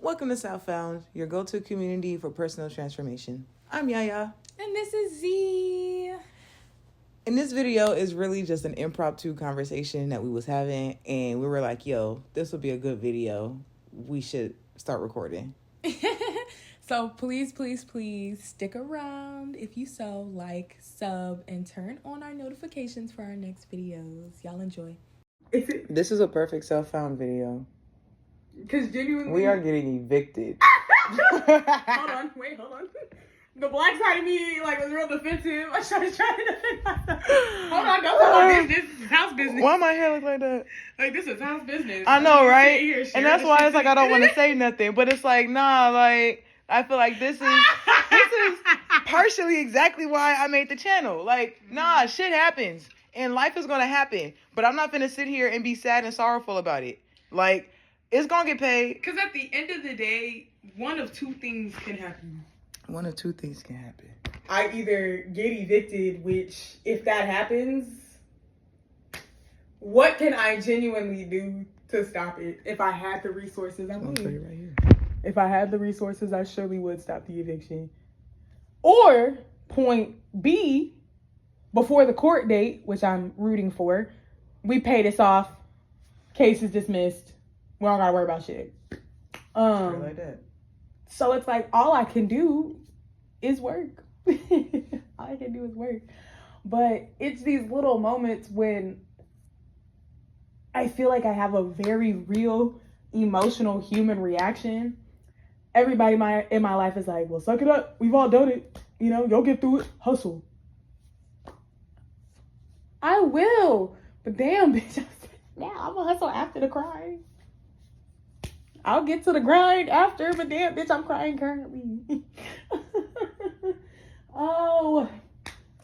Welcome to Southbound, your go-to community for personal transformation. I'm Yaya. And this is Z. And this video is really just an impromptu conversation that we was having, and we were like, yo, this would be a good video. We should start recording. So please stick around. If you so, like, sub, and turn on our notifications for our next videos. Y'all enjoy. This is a perfect Southbound video. Because genuinely... We are getting evicted. Hold on. The black side of me, was real defensive. I started trying to defend myself. Hold on, don't talk about this. This is house business. Why my hair look like that? This is house business. I know, right? And that's why it's like I don't want to say nothing. But it's like, nah, I feel like this is partially exactly why I made the channel. Nah, shit happens. And life is going to happen. But I'm not going to sit here and be sad and sorrowful about it. It's going to get paid. Because at the end of the day, one of two things can happen. One of two things can happen. I either get evicted, which, if that happens, what can I genuinely do to stop it? If I had the resources, I would. I'll put it right here. If I had the resources, I surely would stop the eviction. Or, point B, before the court date, which I'm rooting for, we pay this off, case is dismissed, we don't gotta worry about shit. Straight like that. So it's like, all I can do is work. All I can do is work. But it's these little moments when I feel like I have a very real emotional human reaction. Everybody in my life is like, well, suck it up. We've all done it. You'll get through it. Hustle. I will. But damn, bitch, now I'm gonna hustle after the crying. I'll get to the grind after, but damn, bitch, I'm crying currently.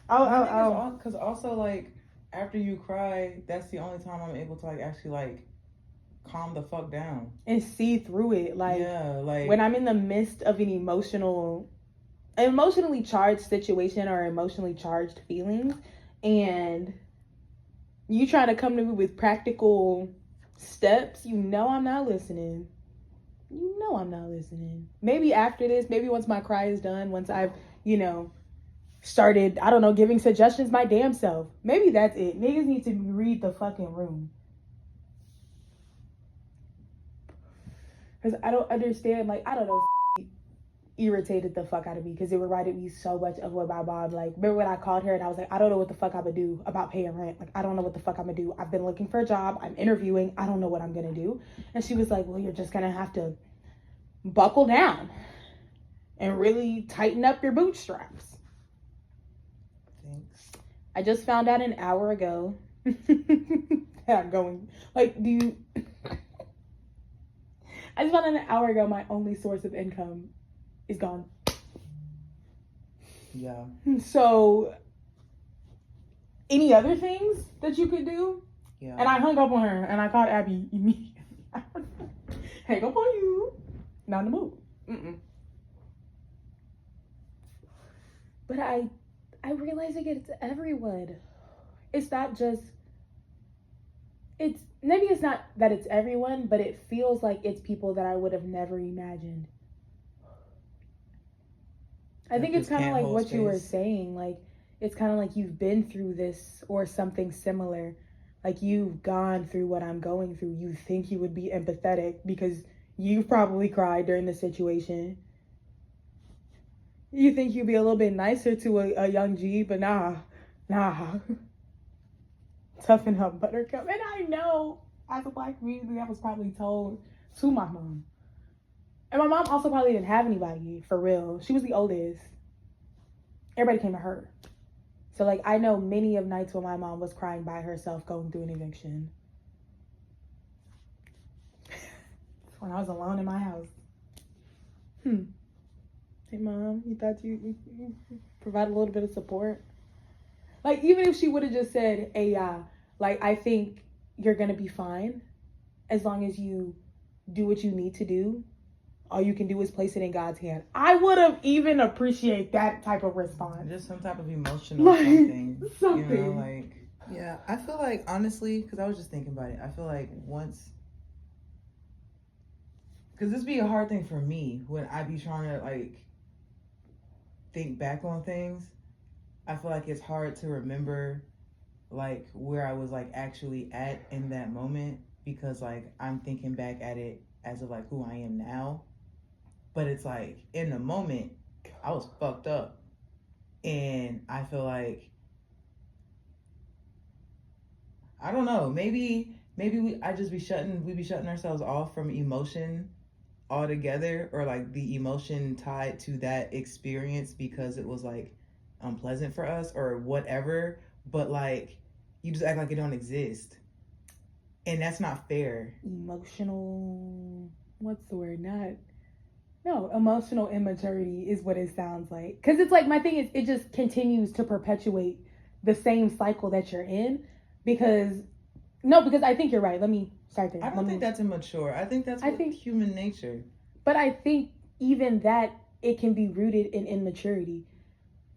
Because also, after you cry, that's the only time I'm able to, actually, calm the fuck down. And see through it. When I'm in the midst of an emotionally charged situation or emotionally charged feelings, and you try to come to me with practical steps, I'm not listening. I'm not listening. Maybe after this, maybe once my cry is done, once I've, started, giving suggestions my damn self. Maybe that's it. Niggas need to read the fucking room. Because I don't understand, irritated the fuck out of me because it reminded me so much of what my mom, remember when I called her and I was like, I don't know what the fuck I'm gonna do about paying rent. I don't know what the fuck I'm gonna do. I've been looking for a job. I'm interviewing. I don't know what I'm gonna do. And she was like, well, you're just gonna have to buckle down and really tighten up your bootstraps. Thanks. I just found out an hour ago that I'm going, I just found out an hour ago my only source of income is gone. Yeah. So, any other things that you could do? Yeah. And I hung up on her and I called Abby immediately. Hang up on you. Not in the mood. But I realize it's everyone. It's not just, maybe it's not that it's everyone, but it feels like it's people that I would have never imagined. I think it's kind of like what you were saying. It's kind of like you've been through this or something similar. You've gone through what I'm going through. You think you would be empathetic because you've probably cried during the situation. You think you'd be a little bit nicer to a young G, but nah. Toughen up, buttercup. And I know, as a black community, that was probably told to my mom. And my mom also probably didn't have anybody, for real. She was the oldest. Everybody came to her. So, I know many of nights when my mom was crying by herself going through an eviction. When I was alone in my house. Hey, Mom, you thought you provide a little bit of support? Even if she would have just said, hey, I think you're going to be fine as long as you do what you need to do. All you can do is place it in God's hand. I would have even appreciate that type of response. Just some type of emotional something. Yeah, I feel honestly, because I was just thinking about it, I feel once Because this be a hard thing for me when I be trying to, like, think back on things. I feel like it's hard to remember, like, where I was, like, actually at in that moment. Because, like, I'm thinking back at it as of, like, who I am now. But it's, like, in the moment, I was fucked up. And I feel like, I don't know, maybe we be shutting ourselves off from emotion altogether, or like the emotion tied to that experience because it was like unpleasant for us or whatever, but like you just act like it don't exist. And that's not fair. Emotional, what's the word? Emotional immaturity is what it sounds like. Because it's like, my thing is, it just continues to perpetuate the same cycle that you're in. Because I think you're right. Let me start there. I don't think that's immature. I think that's human nature. But I think even that, it can be rooted in immaturity.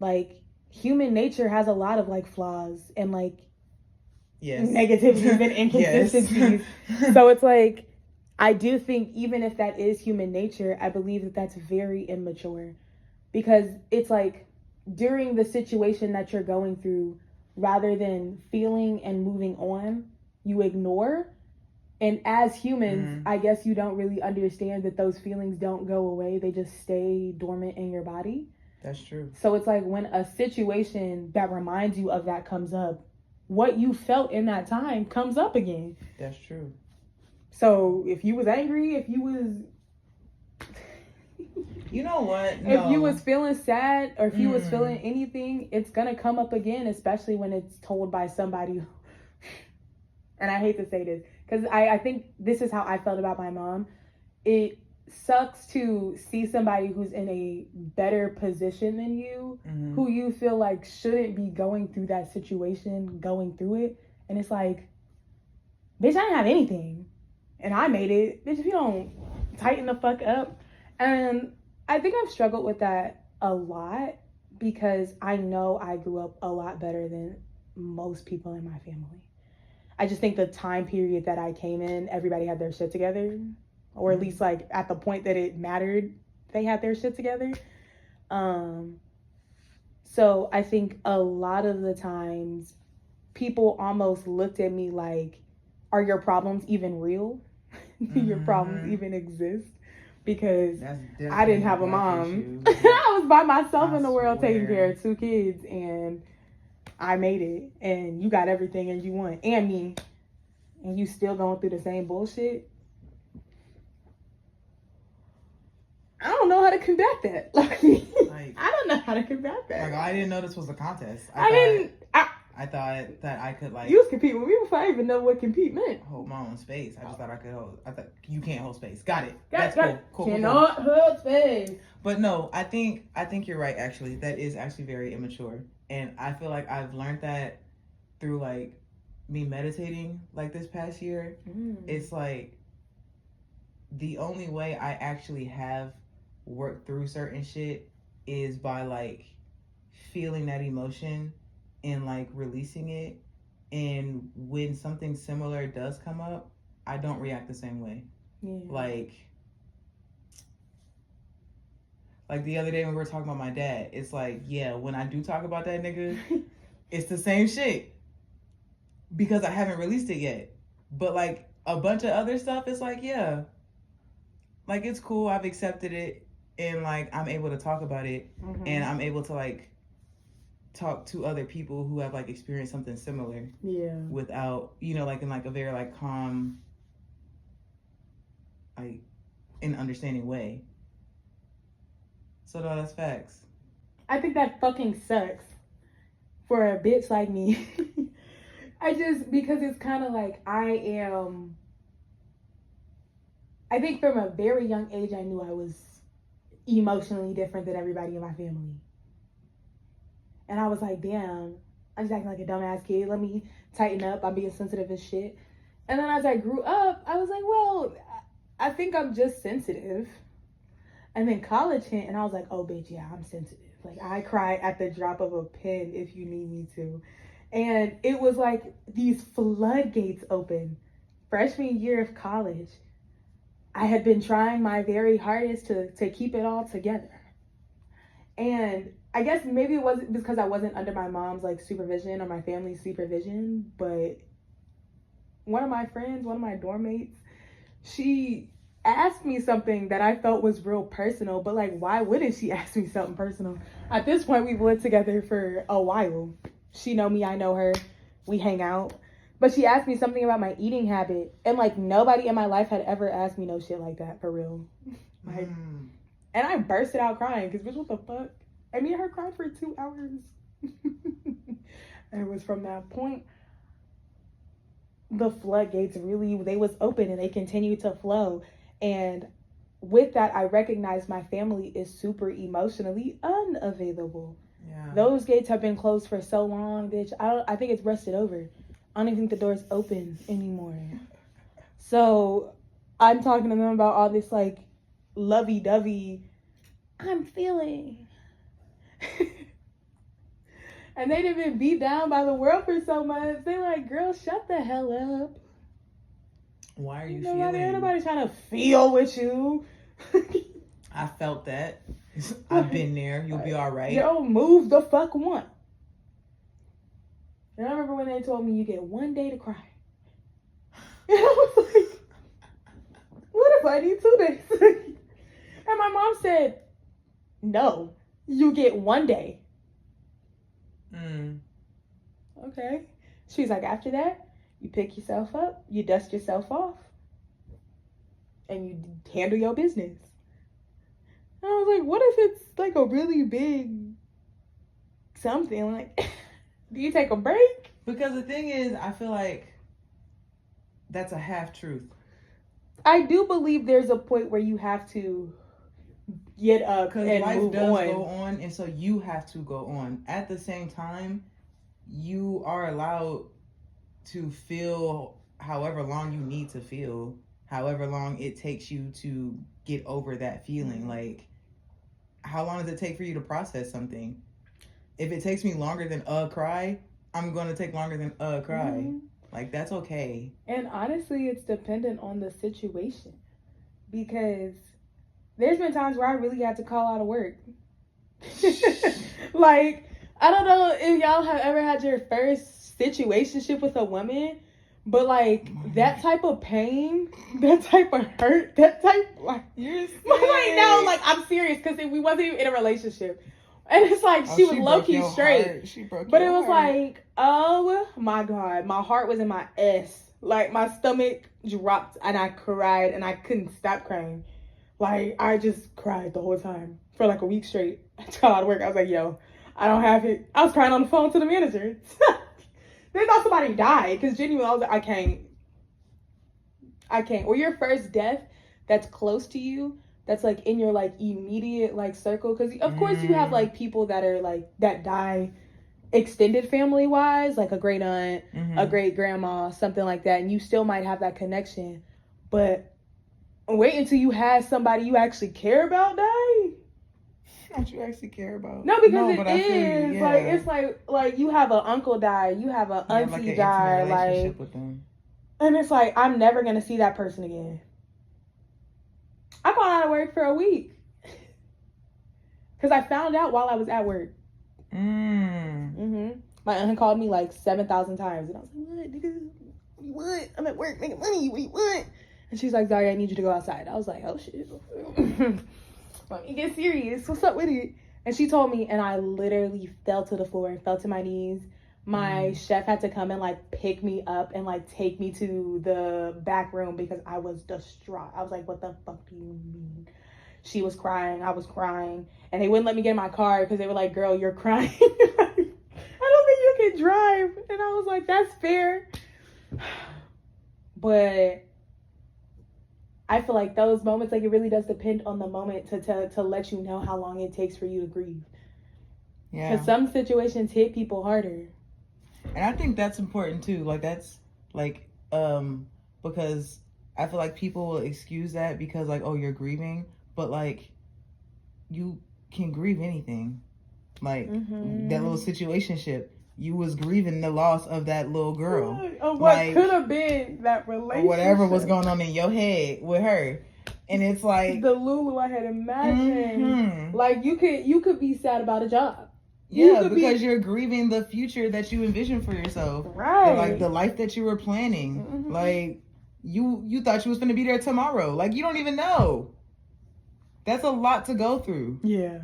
Like, human nature has a lot of like flaws and like negativities and inconsistencies. So it's like, I do think even if that is human nature, I believe that that's very immature. Because it's like, during the situation that you're going through, rather than feeling and moving on, you ignore. And as humans, I guess you don't really understand that those feelings don't go away. They just stay dormant in your body. That's true. So it's like, when a situation that reminds you of that comes up, what you felt in that time comes up again. That's true. So if you was angry, if you was... You know what? No. If you was feeling sad, or if you was feeling anything, it's gonna come up again, especially when it's told by somebody. And I hate to say this, because I think this is how I felt about my mom. It sucks to see somebody who's in a better position than you, who you feel like shouldn't be going through that situation, going through it. And it's like, bitch, I didn't have anything. And I made it. Bitch, if you don't tighten the fuck up. And I think I've struggled with that a lot, because I know I grew up a lot better than most people in my family. I just think the time period that I came in, everybody had their shit together, or at least like at the point that it mattered, they had their shit together. So I think a lot of the times people almost looked at me like, are your problems even real? Do your problems even exist? Because I didn't have a mom. I was by myself in the world taking care of 2 kids, and I made it, and you got everything and you want, and me, and you still going through the same bullshit. I don't know how to combat that. Like, I don't know how to combat that. Like, I didn't know this was a contest. I thought that I could, like... You was competing with me before I even know what compete meant. Hold my own space. I just thought I could hold... I thought you can't hold space. Got it. That's cool. Cool. Cannot hold space. But no, I think you're right, actually. That is actually very immature. And I feel like I've learned that through, like, me meditating, like, this past year. It's, like, the only way I actually have worked through certain shit is by, like, feeling that emotion and like releasing it. And when something similar does come up, I don't react the same way. Like the other day when we were talking about my dad, it's like, yeah, when I do talk about that nigga, it's the same shit, because I haven't released it yet. But like a bunch of other stuff, it's like, yeah, like it's cool, I've accepted it, and like I'm able to talk about it, and I'm able to like talk to other people who have like experienced something similar, without, you know, like in like a very like calm, like in understanding way. So no, that's facts. I think that fucking sucks for a bitch like me. Because it's kind of like, I think from a very young age, I knew I was emotionally different than everybody in my family. And I was like, damn, I'm just acting like a dumbass kid. Let me tighten up. I'm being sensitive as shit. And then as I grew up, I was like, well, I think I'm just sensitive. And then college hit, and I was like, oh, bitch, yeah, I'm sensitive. Like, I cry at the drop of a pen if you need me to. And it was like these floodgates open. Freshman year of college, I had been trying my very hardest to keep it all together. And I guess maybe it wasn't because I wasn't under my mom's like supervision or my family's supervision, but one of my friends, one of my dorm mates, she asked me something that I felt was real personal, but like, why wouldn't she ask me something personal? At this point, we've lived together for a while. She know me, I know her, we hang out. But she asked me something about my eating habit, and like nobody in my life had ever asked me no shit like that, for real. Like, and I bursted out crying, because bitch, what the fuck? And me and her cried for 2 hours. And it was from that point, the floodgates really, they was open and they continued to flow. And with that, I recognized my family is super emotionally unavailable. Yeah. Those gates have been closed for so long, bitch. I think it's rusted over. I don't even think the door's open anymore. So I'm talking to them about all this like lovey-dovey I'm feeling. And they'd been beat down by the world for so much. They like, girl, shut the hell up. Why are you Nobody, feeling? Nobody's trying to feel with you. I felt that. I've been there. You'll be all right. Yo, move the fuck one. And I remember when they told me you get 1 day to cry. And I was like, what if I need 2 days? And my mom said, no, you get 1 day. Okay. She's like, after that, you pick yourself up, you dust yourself off, and you handle your business. And I was like, what if it's like a really big something? Like, do you take a break? Because the thing is, I feel like that's a half truth. I do believe there's a point where you have to get up and because life move does on. go on, and so you have to go on. At the same time, you are allowed to feel however long you need to feel, however long it takes you to get over that feeling. Like, how long does it take for you to process something? If it takes me longer than a cry, I'm going to take longer than a cry. Mm-hmm. Like, that's okay. And honestly, it's dependent on the situation. Because there's been times where I really had to call out of work. Like, I don't know if y'all have ever had your first situationship with a woman, but like that type of pain, that type of hurt, that type, like, You're like, no, like, I'm serious, because we wasn't even in a relationship. And it's like, she was low-key straight. She broke But your it was heart. like, oh my God, my heart was in my ass. Like, my stomach dropped and I cried and I couldn't stop crying. Like, I just cried the whole time for like a week straight. I got out of work. I was like, yo, I don't have it. I was crying on the phone to the manager. They thought somebody died, because genuinely I was like, I can't. Or your first death that's close to you, that's like in your like immediate like circle, because of course you have like people that are like that die extended family wise, like a great aunt, a great grandma, something like that, and you still might have that connection. But wait until you have somebody you actually care about die. Don't you actually care about? No, because no, it but I feel is you, like, yeah. it's like you have an uncle die, you have an auntie like an die, intimate relationship like, with them. and it's like, I'm never gonna see that person again. I got out of work for a week because I found out while I was at work. My aunt called me like 7,000 times, and I was like, "What, nigga? What? I'm at work making money. What you want?" And she's like, "Daria, I need you to go outside." I was like, "Oh shit." Let me get serious. What's up with it? And she told me, and I literally fell to the floor and fell to my knees. My chef had to come and like pick me up and like take me to the back room because I was distraught. I was like, what the fuck do you mean? She was crying, I was crying, and they wouldn't let me get in my car because they were like, girl, you're crying. I don't think you can drive. And I was like, that's fair. But I feel like those moments, like, it really does depend on the moment to let you know how long it takes for you to grieve. Yeah. Because some situations hit people harder. And I think that's important too. Like, that's like, because I feel like people will excuse that because like, oh, you're grieving, but like, you can grieve anything. Like that little situationship, you was grieving the loss of that little girl. Of what could have been that relationship. Or whatever was going on in your head with her. And it's like the Lulu I had imagined. mhm. Like you could be sad about a job. Yeah, because you're grieving the future that you envisioned for yourself. Right. And like the life that you were planning. Mhm. Like you thought you was gonna be there tomorrow. Like you don't even know. That's a lot to go through. Yeah.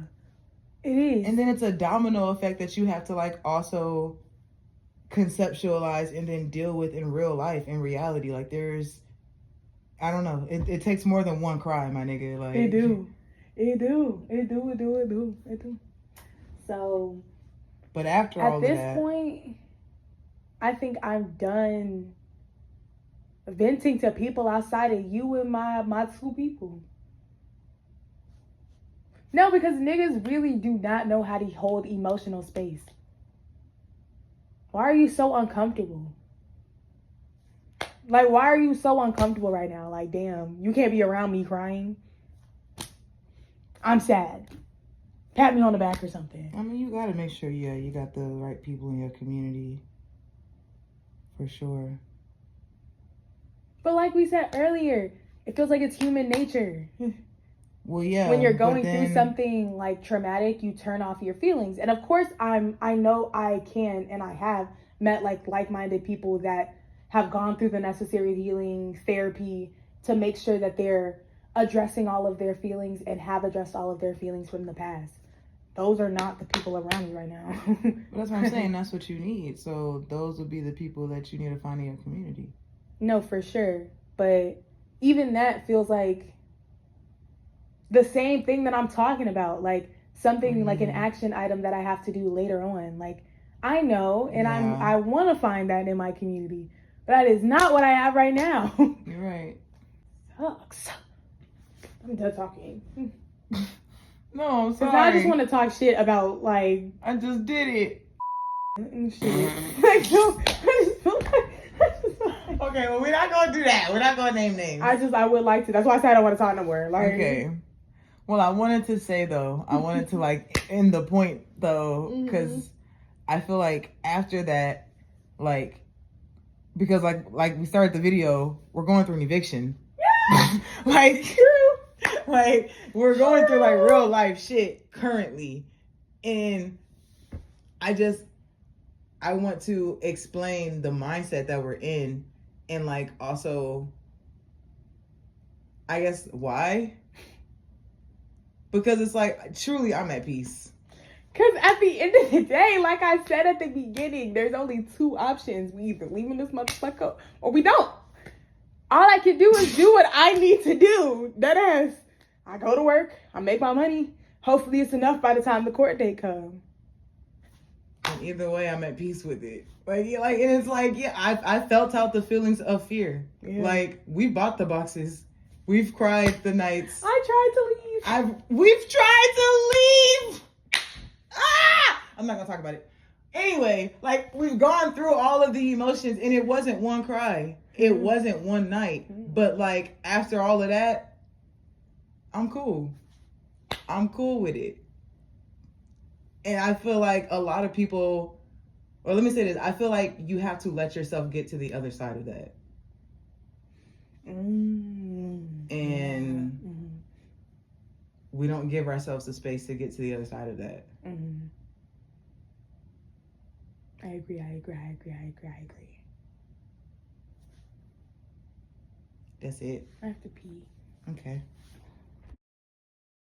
It is. And then it's a domino effect that you have to like also conceptualize and then deal with in real life, in reality. Like there's, I don't know. It takes more than one cry, my nigga. Like It do. So but after all at of this that, point, I think I'm done venting to people outside of you and my two people. No, because niggas really do not know how to hold emotional space. Why are you so uncomfortable? Like, why are you so uncomfortable right now? Like, damn, you can't be around me crying. I'm sad. Pat me on the back or something. I mean, you gotta make sure, yeah, you got the right people in your community. For sure. But like we said earlier, it feels like it's human nature. Well, yeah. When you're going through something like traumatic, you turn off your feelings. And of course, I know I can and I have met like-minded people that have gone through the necessary healing therapy to make sure that they're addressing all of their feelings and have addressed all of their feelings from the past. Those are not the people around me right now. But that's what I'm saying. That's what you need. So those would be the people that you need to find in your community. No, for sure. But even that feels like the same thing that I'm talking about. Like something like an action item that I have to do later on. Like I know and I want to find that in my community. But that is not what I have right now. You're right. Sucks. I'm done talking. No, I'm sorry. Because I just want to talk shit about like I just did it. shit. Like, Okay, well, we're not gonna do that. We're not gonna name names. I would like to. That's why I said I don't want to talk no more. Like, okay. Well, I wanted to say though, I wanted to like end the point though, because I feel like after that, like, because like we started the video, we're going through an eviction. Like, like we're going through like real life shit currently, and I want to explain the mindset that we're in, and like also, I guess why. Because it's like, truly, I'm at peace. Because at the end of the day, like I said at the beginning, there's only two options. We either leave in this motherfucker or we don't. All I can do is do what I need to do. Deadass. I go to work. I make my money. Hopefully it's enough by the time the court date comes. And either way, I'm at peace with it. Like, and it's like, yeah, I felt out the feelings of fear. Yeah. Like, we bought the boxes. We've cried the nights. I tried to leave. We've tried to leave. I'm not gonna talk about it. Anyway, like we've gone through all of the emotions, and it wasn't one cry. It wasn't one night. But like after all of that, I'm cool. I'm cool with it. And I feel like a lot of people, or let me say this, I feel like you have to let yourself get to the other side of that. And we don't give ourselves the space to get to the other side of that. I agree. That's it. I have to pee. Okay.